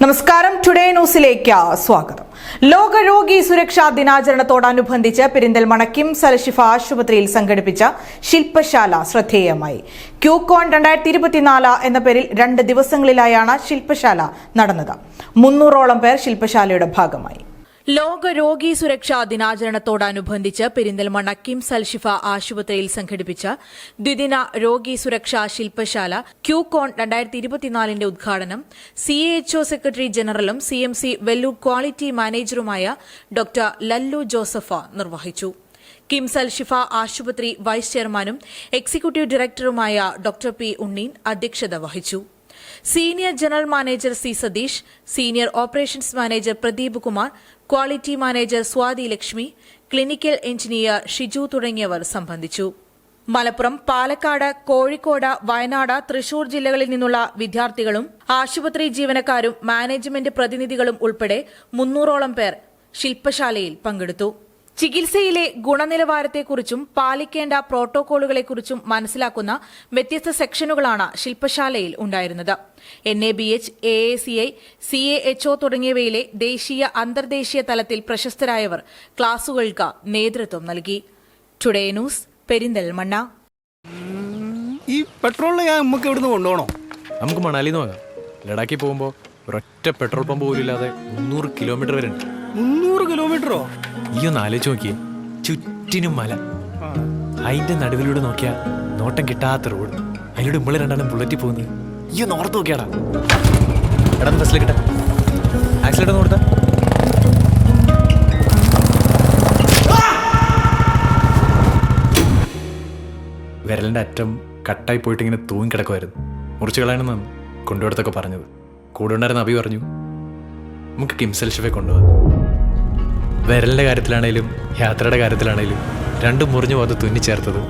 നമസ്കാരം, ടുഡേ ന്യൂസിലേക്ക് സ്വാഗതം. ലോക രോഗി സുരക്ഷാ ദിനാചരണത്തോടനുബന്ധിച്ച് പെരിന്തൽമണ്ണ കിംസ് അൽഷിഫ ആശുപത്രിയിൽ സംഘടിപ്പിച്ച ശില്പശാല ശ്രദ്ധേയമായി. ക്യൂകോൺ 2024 എന്ന പേരിൽ 2 ദിവസങ്ങളിലായാണ് ശില്പശാല നടന്നത്. 300ഓളം പേർ ശില്പശാലയുടെ ഭാഗമായി. ലോക രോഗി സുരക്ഷാ ദിനാചരണത്തോടനുബന്ധിച്ച് പെരിന്തൽമണ്ണ കിംസ് അൽഷിഫ ആശുപത്രിയിൽ സംഘടിപ്പിച്ച ദ്വിദിന രോഗി സുരക്ഷാ ശില്പശാല ക്യൂകോൺ 2024 ഉദ്ഘാടനം CAHO സെക്രട്ടറി ജനറലും CMC വെല്ലൂർ ക്വാളിറ്റി മാനേജറുമായ ഡോക്ടർ ലല്ലു ജോസഫ നിർവഹിച്ചു. കിംസ് അൽഷിഫ ആശുപത്രി വൈസ് ചെയർമാനും എക്സിക്യൂട്ടീവ് ഡയറക്ടറുമായ ഡോക്ടർ പി ഉണ്ണീൻ അധ്യക്ഷത വഹിച്ചു. Senior general manager C Satheesh, senior operations manager Pradeep Kumar, quality manager Swathi Lakshmi, clinical engineer Shiju തുടങ്ങിയവർ സംബന്ധിച്ചു. മലപ്പുറം, പാലക്കാട്, കോഴിക്കോട്, വയനാട്, തൃശൂർ ജില്ലകളിൽ നിന്നുള്ള വിദ്യാർത്ഥികളും ആശുപത്രി ജീവനക്കാരും മാനേജ്മെന്റ് പ്രതിനിധികളും ഉൾപ്പെടെ 300ഓളം പേർ ശില്പശാലയിൽ പങ്കെടുത്തു. ചികിത്സയിലെ ഗുണനിലവാരത്തെക്കുറിച്ചും പാലിക്കേണ്ട പ്രോട്ടോകോളുകളെക്കുറിച്ചും മനസ്സിലാക്കുന്ന വ്യത്യസ്ത സെക്ഷനുകളാണ് ശില്പശാലയിൽ ഉണ്ടായിരുന്നത്. NABH, AACI, CAHO തുടങ്ങിയവയിലെ ദേശീയ അന്തർദേശീയ തലത്തിൽ പ്രശസ്തരായവർ ക്ലാസുകൾക്ക് നേതൃത്വം നൽകി. Today news, Perinthalmanna. ഈ പെട്രോളിന് നമുക്ക് എവിടുന്ന് കൊണ്ടുപോകണോ? നമുക്ക് മണാലിന്ന് വാങ്ങാം. ലഡാക്കിൽ പോകുമ്പോൾ ഒരൊറ്റ പെട്രോൾ പമ്പ് പോലും ഇല്ലാതെ 300 കിലോമീറ്റർ വരെ ഉണ്ട്. 300 കിലോമീറ്ററോ? ഈ ഒന്ന് ആലോചിച്ച് നോക്കിയേ, ചുറ്റിനും മല, അതിന്റെ നടുവിലൂടെ നോക്കിയാ നോട്ടം കിട്ടാത്ത റോഡ്, അതിലൂടെ നമ്മൾ രണ്ടാളും ബുള്ളറ്റിൽ പോകുന്നത്. ഈ ഒന്ന് ഓർത്ത് നോക്കിയാടാ. എടാ ബസ്സിലേക്കിട്ടെ, ആക്സിലേറ്റർ ഒന്ന് കൊടുത്താ. വിരലിന്റെ അറ്റം കട്ടായി പോയിട്ട് ഇങ്ങനെ തൂങ്ങി കിടക്കുമായിരുന്നു. മുറിച്ച് കളയണമെന്നാണ് കൊണ്ടുപോടത്തൊക്കെ പറഞ്ഞത്. കൂടെ ഉണ്ടായിരുന്ന അഭി പറഞ്ഞു നമുക്ക് കിംസ് അൽഷിഫയെ കൊണ്ടുപോകാം. വിരലിന്റെ കാര്യത്തിലാണേലും യാത്രയുടെ കാര്യത്തിലാണേലും രണ്ടും മുറിഞ്ഞു പോകാതെ തുന്നിച്ചേർത്തത്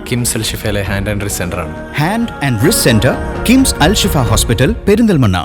കിംസ് അൽഷിഫയിലെ ഹാൻഡ് ആൻഡ് റിസ്റ്റ് സെന്ററാണ്. Hand and wrist centre, KIMS Alshifa hospital, Perinthalmanna.